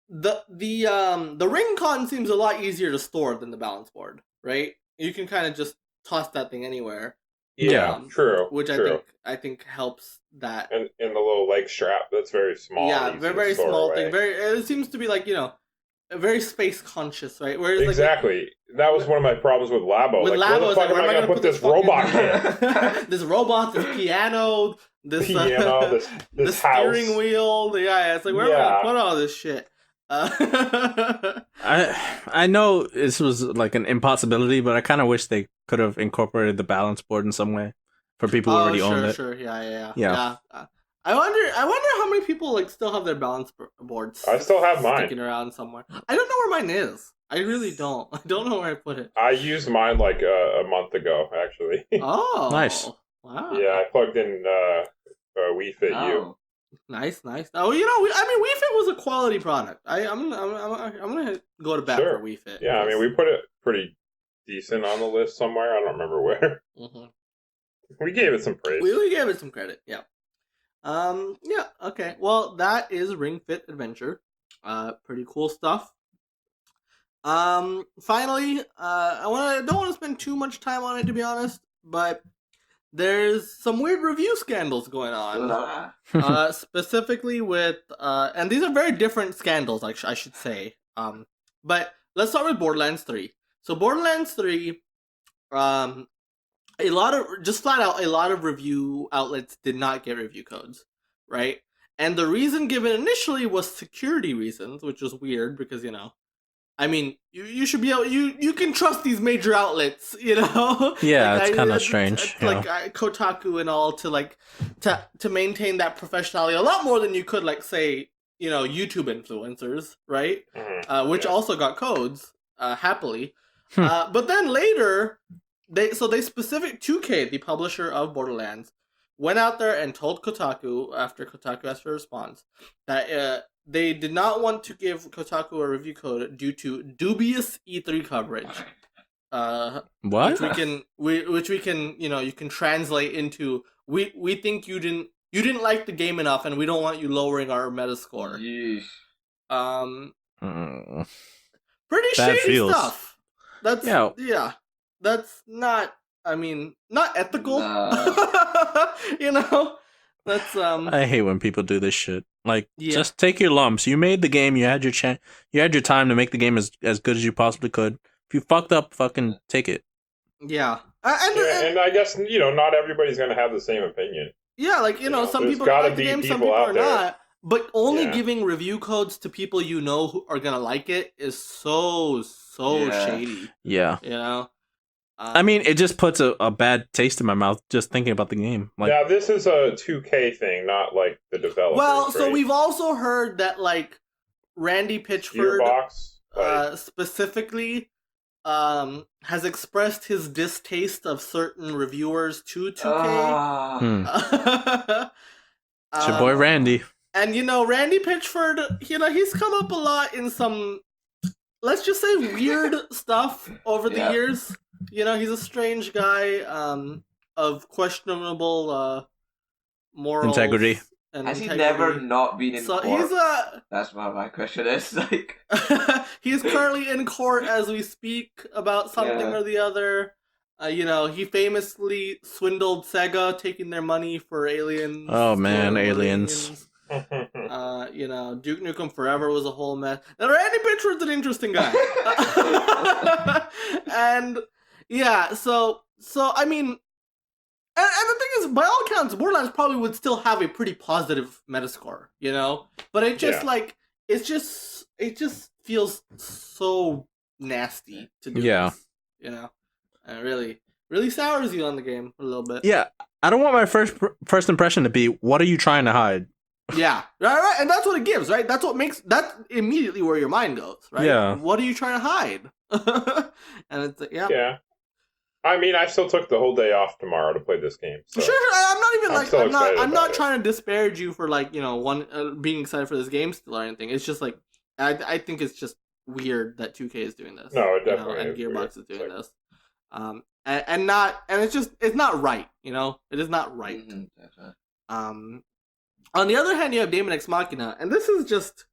the Ring Con seems a lot easier to store than the balance board, right? You can kind of just toss that thing anywhere. Yeah, true. Which true. I think helps that. And the little leg strap, that's very small. Yeah, very small thing. It seems to be like, very space conscious, right? Whereas exactly. That was one of my problems with Labo. With Labo, where the fuck am I going to put this robot here? This robot, this piano, this this steering wheel. Yeah, it's like, where am I going to put all this shit? I know this was like an impossibility, but I kind of wish they could have incorporated the balance board in some way for people who already owned it. Sure, yeah. I wonder how many people like still have their balance boards. I still have mine sticking around somewhere. I don't know where mine is. I really don't. I don't know where I put it. I used mine like a month ago, actually. Oh, nice. Wow. Yeah, I plugged in Wii Fit U. Nice. Oh, Wii Fit was a quality product. I'm gonna go to bat for Wii Fit. Yeah, I mean, we put it pretty decent on the list somewhere. I don't remember where. Mm-hmm. We gave it some praise. We gave it some credit. Yeah. Yeah. Okay. Well, that is Ring Fit Adventure. Pretty cool stuff. Finally, I don't want to spend too much time on it, to be honest, but there's some weird review scandals going on. Specifically with, and these are very different scandals, I should say. But let's start with Borderlands 3. So Borderlands 3, a lot of review outlets did not get review codes, right? And the reason given initially was security reasons, which was weird because, I mean, you should be able, you can trust these major outlets, Yeah, it's kind of strange. Kotaku and all to maintain that professionality a lot more than you could, like, say, YouTube influencers, right? Mm-hmm. Which also got codes, happily. But then later, they specific 2K, the publisher of Borderlands, went out there and told Kotaku, after Kotaku asked for a response, that they did not want to give Kotaku a review code due to dubious E3 coverage. What? Which we can you can translate into we think you didn't like the game enough, and we don't want you lowering our Metascore. Yeesh. Pretty shady stuff. That's That's not. I mean, not ethical. That's I hate when people do this shit. Like, just take your lumps. You made the game. You had your You had your time to make the game as good as you possibly could. If you fucked up, fucking take it. Yeah. And I guess not everybody's gonna have the same opinion. Yeah, like some people like the game, some people are not. But only giving review codes to people who are gonna like it is so shady. Yeah. I mean, it just puts a bad taste in my mouth just thinking about the game. Like, yeah, this is a 2K thing, not like the developers. Well, so we've also heard that like Randy Pitchford specifically has expressed his distaste of certain reviewers to 2K. It's your boy Randy. And Randy Pitchford, he's come up a lot in some, let's just say, weird stuff over the years. He's a strange guy of questionable morals. Integrity. Has he never not been in court? That's what my question is. Like, he's currently in court as we speak about something or the other. He famously swindled Sega, taking their money for Aliens. Oh man, Aliens. Duke Nukem Forever was a whole mess. And Randy Pitchford's an interesting guy. And so I mean, and the thing is, by all accounts, Borderlands probably would still have a pretty positive Metascore, But it just it just feels so nasty to do this, and it really sours you on the game a little bit. Yeah, I don't want my first impression to be, what are you trying to hide? Yeah, right, and that's what it gives, right? That's immediately where your mind goes, right? Yeah. What are you trying to hide? And it's like, yeah. I mean, I still took the whole day off tomorrow to play this game. So sure. I'm not even I'm not trying to disparage you for being excited for this game still or anything. It's just like I think it's just weird that 2K is doing this. No, it definitely and Gearbox is doing this. It's not right. It is not right. Mm-hmm. On the other hand, you have Daemon X Machina, and this is just,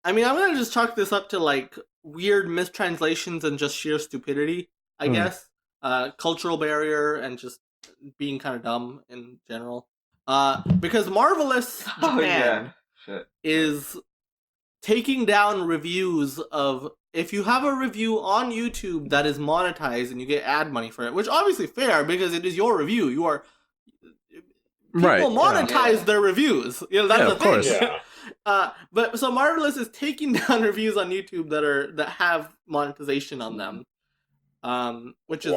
I mean, I'm gonna just chalk this up to like weird mistranslations and just sheer stupidity, I guess. Cultural barrier and just being kind of dumb in general. Because Marvelous Japan is taking down reviews of, if you have a review on YouTube that is monetized and you get ad money for it, which obviously fair because it is your review. You are people monetize their reviews. That's the thing. Course. Yeah. But so Marvelous is taking down reviews on YouTube that have monetization on them, which is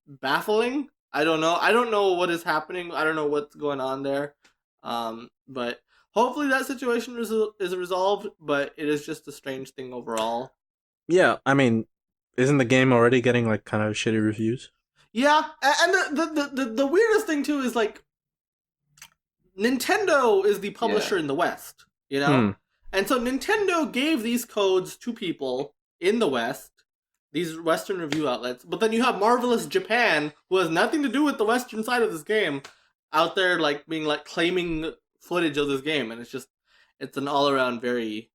baffling. I don't know what is happening. I don't know what's going on there. But hopefully that situation is resolved. But it is just a strange thing overall. Yeah, I mean, isn't the game already getting like kind of shitty reviews? Yeah, and the weirdest thing too is like Nintendo is the publisher in the West, and so Nintendo gave these codes to people in the West, these Western review outlets, but then you have Marvelous Japan, who has nothing to do with the Western side of this game, out there like being like claiming footage of this game, and it's an all around very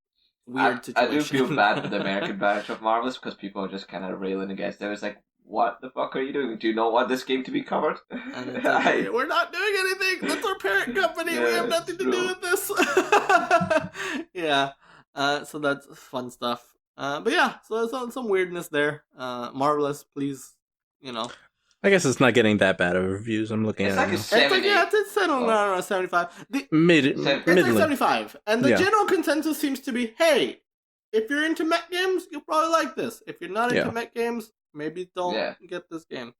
weird situation. I do feel bad for the American branch of Marvelous because people are just kind of railing against it. It's like, what the fuck are you doing? Do you not want this game to be covered? Like, we're not doing anything. That's our parent company. We have nothing to do with this. So that's fun stuff. But yeah, so there's some weirdness there. Marvelous, please, I guess it's not getting that bad of reviews. I'm looking at it. It's settled around 75. It's like 75. And the general consensus seems to be, hey, if you're into mech games, you'll probably like this. If you're not into mech games, maybe don't get this game.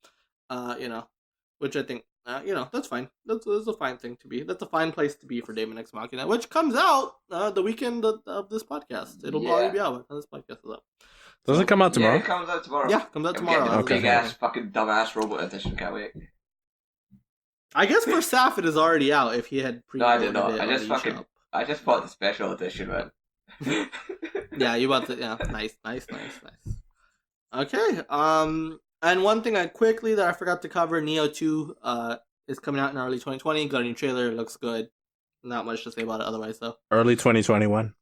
Which I think, that's fine. That's a fine thing to be. That's a fine place to be for Daemon X Machina, which comes out the weekend of this podcast. It'll probably be out when this podcast is up. Does it come out tomorrow? Yeah, it comes out tomorrow. Yeah, comes out tomorrow. Okay. Big ass fucking dumbass robot edition. Can't wait. I guess for Saf it is already out if he had pre-ordered it. No, I did not. I just bought the special edition, man. Yeah, you bought the nice. Okay. And one thing that I forgot to cover, Neo 2 is coming out in early 2020. Got a new trailer, it looks good. Not much to say about it otherwise though. Early 2021.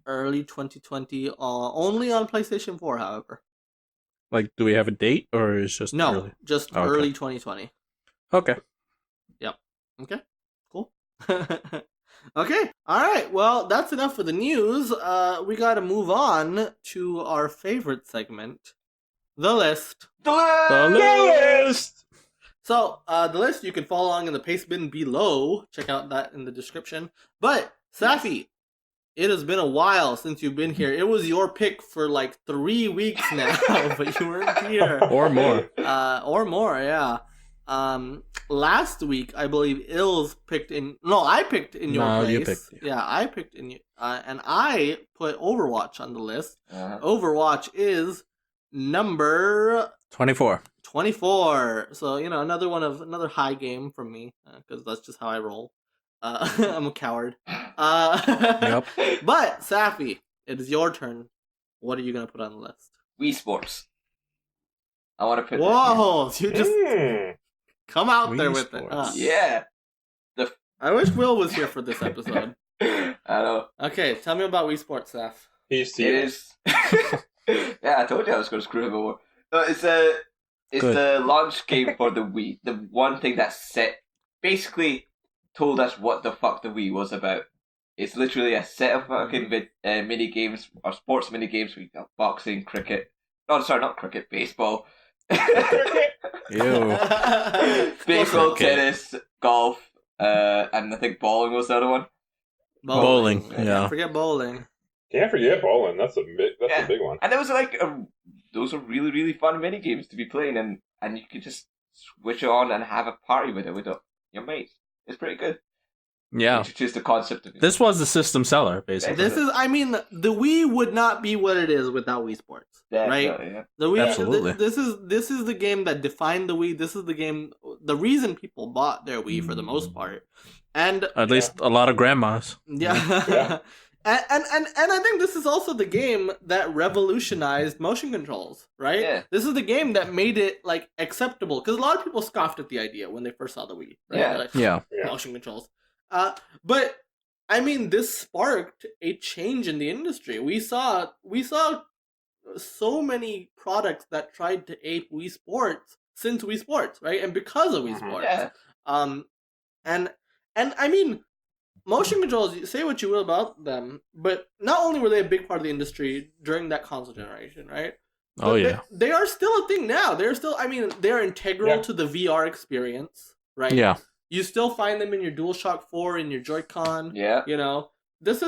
Early 2020, only on PlayStation 4, however. Like, do we have a date, or is just early? Just early 2020. Okay. Yep. Okay. Cool. Okay. All right. Well, that's enough for the news. We got to move on to our favorite segment, the list. The list. So, the list you can follow along in the paste bin below. Check out that in the description. But Safi. It has been a while since you've been here. It was your pick for like 3 weeks now, but you weren't here. Or more. Yeah. Last week, I believe I picked in your place. You picked. Yeah, I picked in you. And I put Overwatch on the list. Overwatch is number 24. 24. So, another high game from me, because that's just how I roll. I'm a coward. Yep. But Safi, it is your turn. What are you gonna put on the list? Wii Sports. I want to put. Whoa! You just come out Wii there with Sports. it. Yeah. I wish Will was here for this episode. I know. Okay, tell me about Wii Sports, Saf. It is. Yeah, I told you I was going to screw him over. No, it's the launch game for the Wii. The one thing that basically told us what the fuck the Wii was about. It's literally a set of fucking mini games or sports mini games. We got boxing, cricket. Oh, sorry, not cricket, baseball. Ew. Baseball, tennis, golf, and I think bowling was the other one. Bowling. Yeah. Can't forget bowling. Can't forget bowling. That's a big one. And there was those are really, really fun mini games to be playing, and you could just switch it on and have a party with it with your mates. It's pretty good. Yeah. Introduce the concept of it. This was the system seller, basically. The Wii would not be what it is without Wii Sports. Right? Yeah. The Wii, absolutely. This is the game that defined the Wii. This is the reason people bought their Wii for the most part. And at least a lot of grandmas. Yeah. And I think this is also the game that revolutionized motion controls, right? Yeah. This is the game that made it like acceptable, because a lot of people scoffed at the idea when they first saw the Wii, right? Yeah. Like, Yeah. motion controls. But I mean, this sparked a change in the industry. We saw so many products that tried to ape Wii Sports since Wii Sports, right? And because of Wii Sports. Yeah. And I mean, motion controls, say what you will about them, but not only were they a big part of the industry during that console generation, right? Oh, yeah. They are still a thing now. They're integral to the VR experience, right? Yeah. You still find them in your DualShock 4, in your Joy-Con. Yeah. You know, this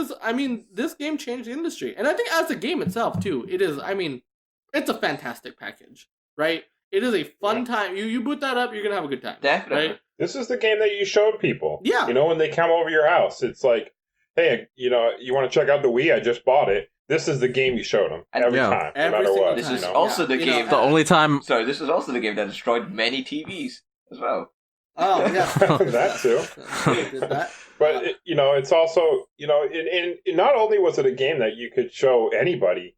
game changed the industry. And I think as a game itself, too, it's a fantastic package, right? It is a fun time. You boot that up, you're going to have a good time. Definitely. Right? This is the game that you showed people. Yeah. You know, when they come over your house, it's like, hey, you know, you want to check out the Wii? I just bought it. This is the game you showed them every time, no matter what. This is also the game. The only time. Sorry, this is also the game that destroyed many TVs as well. Oh, yeah. That too. Did that. But, it's also, not only was it a game that you could show anybody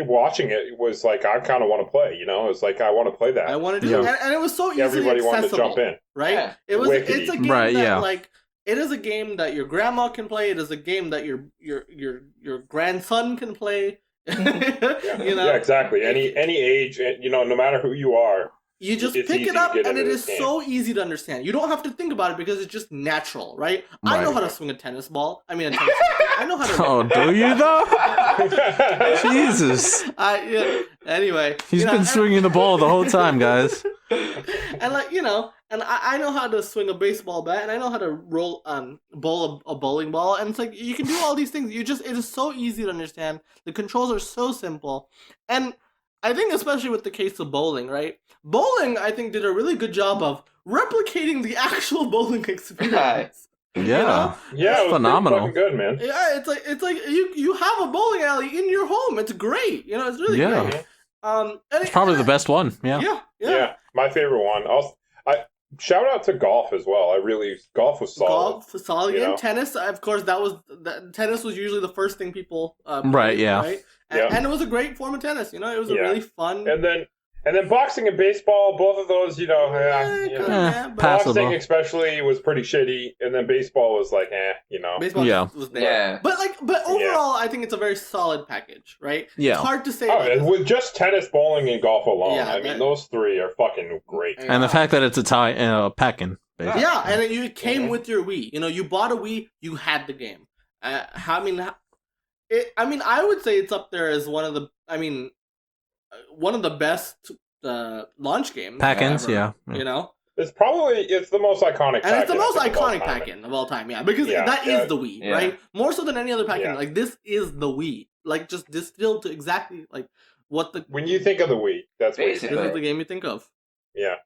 watching it was like, I kind of want to play, It's like, I want to play that. I want to do it. And it was so easily Everybody accessible, wanted to jump in. right? Yeah. It's a game that, like, it is a game that your grandma can play. It is a game that your grandson can play. Yeah, exactly. Any age, no matter who you are. You just pick it up, and it is so easy to understand. You don't have to think about it because it's just natural, right? I know how to swing a tennis ball. I mean, I know how to. Oh, do you though? Jesus. Anyway, he's been swinging the ball the whole time, guys. And and I know how to swing a baseball bat, and I know how to bowl a bowling ball, and it's like you can do all these things. It is so easy to understand. The controls are so simple, and I think especially with the case of bowling, right? Bowling, I think, did a really good job of replicating the actual bowling experience. Yeah, yeah, it was phenomenal. Fucking good, man. Yeah, it's like you have a bowling alley in your home. It's great. It's really great. It's probably the best one. Yeah. My favorite one. Shout out to golf as well. Golf was solid. Golf was solid. And tennis, of course, tennis was usually the first thing people played, right? Yeah. Right? And it was a great form of tennis. It was a really fun. And then boxing and baseball, both of those, boxing especially was pretty shitty, and then baseball was like, Baseball was there. Yeah. But overall, I think it's a very solid package, right? Yeah. It's hard to say. And with just tennis, bowling, and golf alone, those three are fucking great. And the fact that it's a pack-in. Basically. Yeah, and it came with your Wii. You bought a Wii, you had the game. I would say it's up there as one of the best launch games. Pack-ins, yeah. It's the most iconic. And it's the most iconic pack-in of all time, because that is the Wii, right? More so than any other pack-in. Like, this is the Wii. Like, just distilled to exactly like what the. When you think of the Wii, that's basically this is the game you think of. Yeah.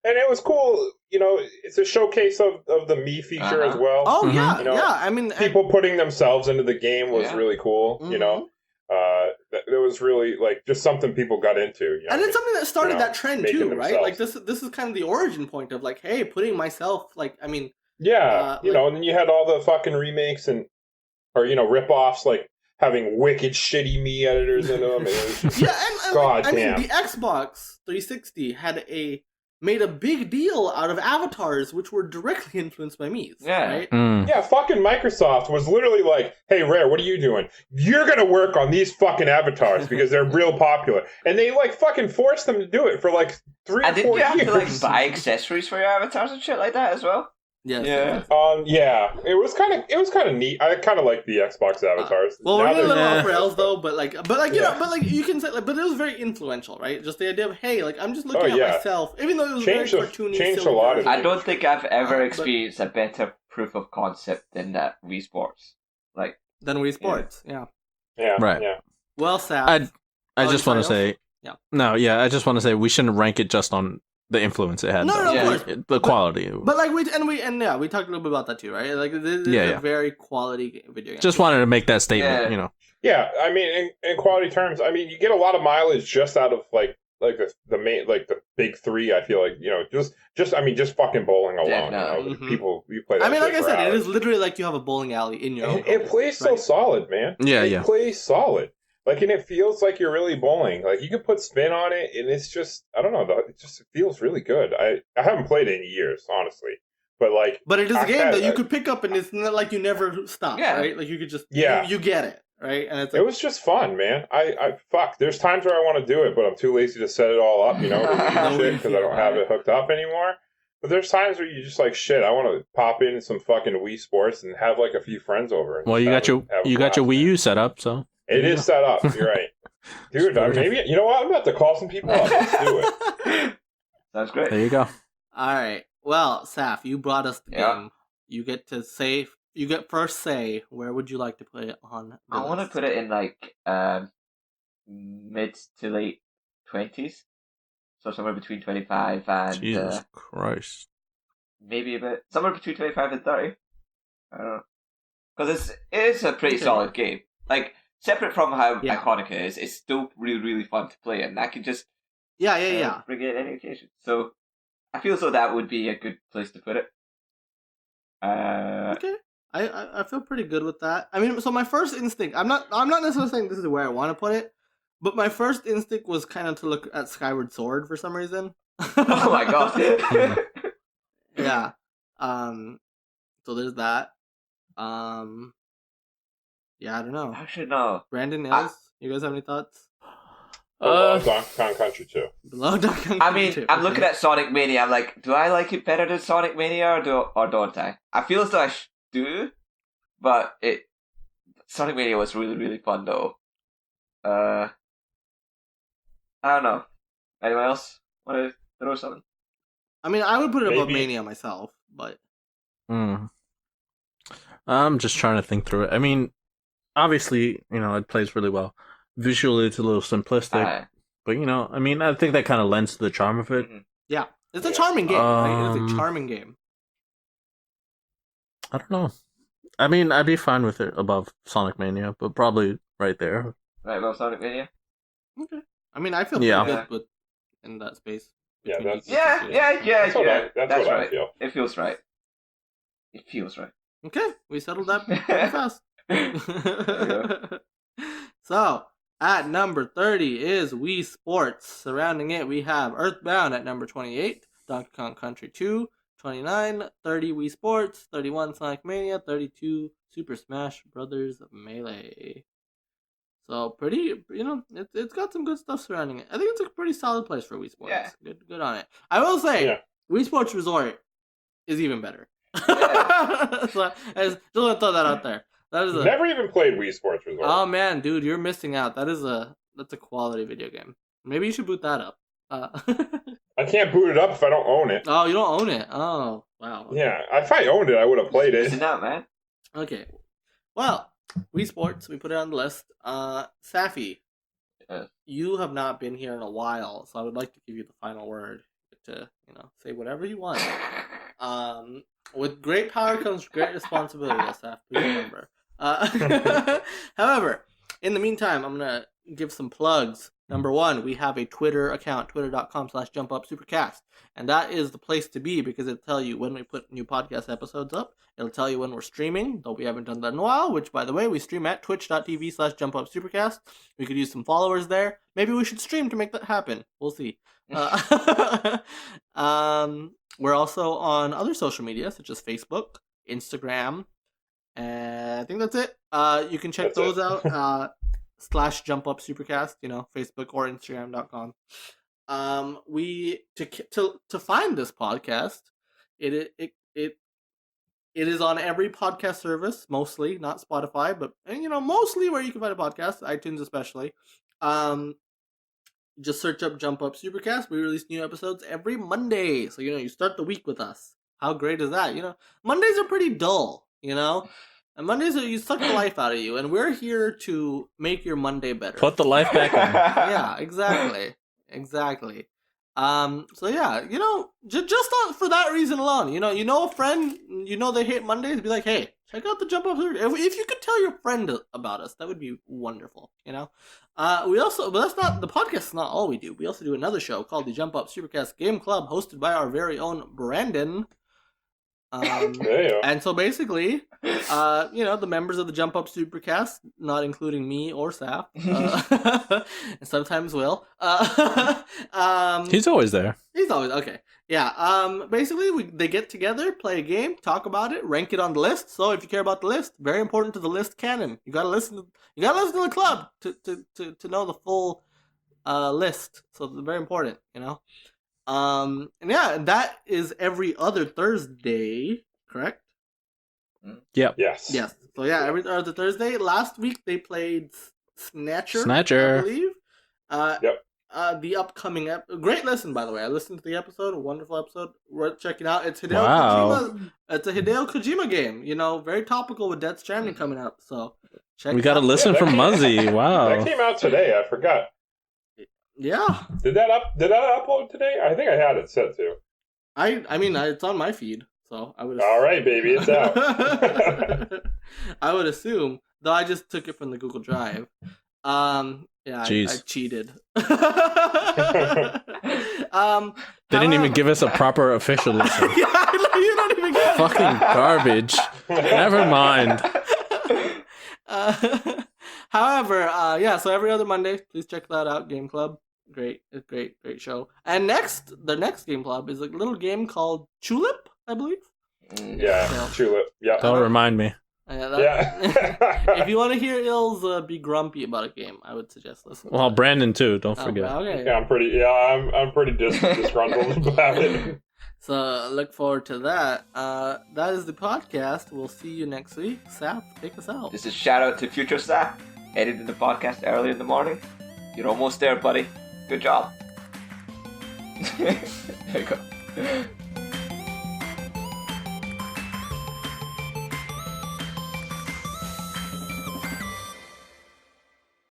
And it was cool, it's a showcase of the Me feature as well. Oh, yeah, yeah. People putting themselves into the game was really cool, It was really, just something people got into. And it's something that started that trend, too, right? Like, this is kind of the origin point of, hey, putting myself, Yeah, and then you had all the fucking remakes rip-offs, having wicked shitty Me editors in them. The Xbox 360 made a big deal out of avatars, which were directly influenced by Mii's. Yeah. Right? Yeah, fucking Microsoft was literally like, hey, Rare, what are you doing? You're going to work on these fucking avatars because they're real popular. And they, fucking forced them to do it for, 3 or 4 years. And did you have to, buy accessories for your avatars and shit like that as well? Yes. Yeah. It was kind of neat. I kind of like the Xbox avatars. Well, we're getting a little off rails though, but you can say, but it was very influential, right? Just the idea of, hey, I'm just looking at myself, even though it was very cartoony. Changed a lot of I don't think I've ever experienced a better proof of concept than that Wii Sports. Than Wii Sports, yeah. Yeah. Right. Yeah. Well, Sal. I just want to say, I just want to say we shouldn't rank it just on the influence it had. No, of course. The quality. But we talked a little bit about that too, right? This is a very quality video game. Just wanted to make that statement, Yeah, I mean, in quality terms, you get a lot of mileage just out of the main, the big three. I feel just fucking bowling alone. People, you play that. like I said, it is literally you have a bowling alley in your own. It plays so solid, man. It plays solid. And it feels like you're really bowling. You can put spin on it, and it's just, I don't know, it feels really good. I haven't played it in years, honestly. But it is a game that you could pick up, and it's not like you never stop, right? You could just, you get it. right? And it was just fun, man. I fuck. There's times where I want to do it, but I'm too lazy to set it all up, because I don't have it hooked up anymore. But there's times where you just like shit. I want to pop in some fucking Wii Sports and have like a few friends over. Well, you got your Wii U set up, so it is set up. You're right, dude. Maybe you know what? I'm about to call some people up. Let's do it. Sounds great. There you go. All right. Well, Saf, you brought us the game. You get to say. You get first say. Where would you like to put it on? I want to put it in like mid to late 20s. So somewhere between 25 and... Jesus Christ. Maybe a bit... Somewhere between 25 and 30. I don't know. Because it is a pretty solid game. Like, separate from how iconic it is, it's still really, really fun to play. And I can just... bring it any occasion. So, I feel as though that would be a good place to put it. Okay. I feel pretty good with that. I mean, so my first instinct... I'm not necessarily saying this is where I want to put it. But my first instinct was kind of to look at Skyward Sword for some reason. Oh my god. Yeah. So there's that. Yeah, I don't know. Actually, no. Brandon, Nils, you guys have any thoughts? Donkey Kong Country 2. Below Donkey Kong Country 2. I'm okay. looking at Sonic Mania. I'm like, do I like it better than Sonic Mania or don't I? I feel as though I do, but Sonic Mania was really, really fun though. I don't know. Anyone else want to throw something? I mean, I would put it above Mania myself, but... I'm just trying to think through it. I mean, obviously, it plays really well. Visually, it's a little simplistic. But, I mean, I think that kind of lends to the charm of it. Mm-hmm. Yeah. It's a charming game, right? It's a charming game. I don't know. I mean, I'd be fine with it above Sonic Mania, but probably right there. Right above Sonic Mania? Okay. I mean, I feel pretty good in that space. Yeah, that's what right. I feel. It feels right. It feels right. Okay, we settled that pretty fast. So, at number 30 is Wii Sports. Surrounding it, we have Earthbound at number 28, Donkey Kong Country 2, 29, 30 Wii Sports, 31 Sonic Mania, 32 Super Smash Brothers Melee. So pretty, it's got some good stuff surrounding it. I think it's a pretty solid place for Wii Sports. Yeah. Good on it. I will say, Wii Sports Resort is even better. Yeah. So I just want to throw that out there. That is never even played Wii Sports Resort. Oh man, dude, you're missing out. That's a quality video game. Maybe you should boot that up. I can't boot it up if I don't own it. Oh, you don't own it. Oh, wow. Yeah, if I owned it, I would have played it. Listen out, man. Okay. Well, Wii Sports, we put it on the list. Safi, you have not been here in a while, so I would like to give you the final word to, say whatever you want. With great power comes great responsibility, Saf. Please remember. However, in the meantime, I'm going to give some plugs. Number one, we have a Twitter account, twitter.com/jumpupsupercast. And that is the place to be because it'll tell you when we put new podcast episodes up. It'll tell you when we're streaming, though we haven't done that in a while, which, by the way, we stream at twitch.tv/jumpupsupercast. We could use some followers there. Maybe we should stream to make that happen. We'll see. We're also on other social media, such as Facebook, Instagram, and I think that's it. You can check those out. /Jump Up Supercast, Facebook or Instagram.com. To find this podcast, it is on every podcast service, mostly, not Spotify, but mostly where you can find a podcast, iTunes especially. Just search up Jump Up Supercast. We release new episodes every Monday, so you start the week with us. How great is that? Mondays are pretty dull, And Mondays you suck the life out of you, and we're here to make your Monday better. Put the life back on. Yeah, exactly. So yeah, just for that reason alone, a friend, they hate Mondays, be like, hey, check out the Jump Up. If you could tell your friend about us, that would be wonderful. We also, but that's not the podcast. Is not all we do. We also do another show called the Jump Up Supercast Game Club, hosted by our very own Brandon. And so basically, the members of the Jump Up Supercast, not including me or Saf, and sometimes Will, he's always there. He's always okay. Yeah. Basically, they get together, play a game, talk about it, rank it on the list. So if you care about the list, very important to the list canon. You gotta listen to the club to know the full list. So it's very important, you know. And yeah, that is every other Thursday, correct? Yep. Yes. So yeah, every other Thursday. Last week they played Snatcher. I believe. Yep. The upcoming great listen, by the way. I listened to the episode, a wonderful episode. Worth checking out. It's Hideo Kojima. It's a Hideo Kojima game. You know, very topical with Death Stranding coming up. So we got to listen from Muzzy. Wow, that came out today. I forgot. Yeah. Did that upload today? I think I had it set to. I mean, it's on my feed, so I would. All right, baby, it's out. I would assume, though. I just took it from the Google Drive. Yeah, I cheated. Didn't even give us a proper official listen. Yeah, you don't even get fucking garbage. Never mind. However, yeah. So every other Monday, please check that out. Game Club, great show. And the next Game Club is a little game called Tulip, I believe. Yeah, Tulip. Yeah. Don't remind me. Yeah. If you want to hear Ills be grumpy about a game, I would suggest listening. Well, Brandon too. Don't forget. Okay. Yeah, I'm pretty disgruntled about it. So look forward to that. That is the podcast. We'll see you next week. Saf, take us out. This is shout out to Future Saf. Edited the podcast early in the morning. You're almost there, buddy. Good job. There you go.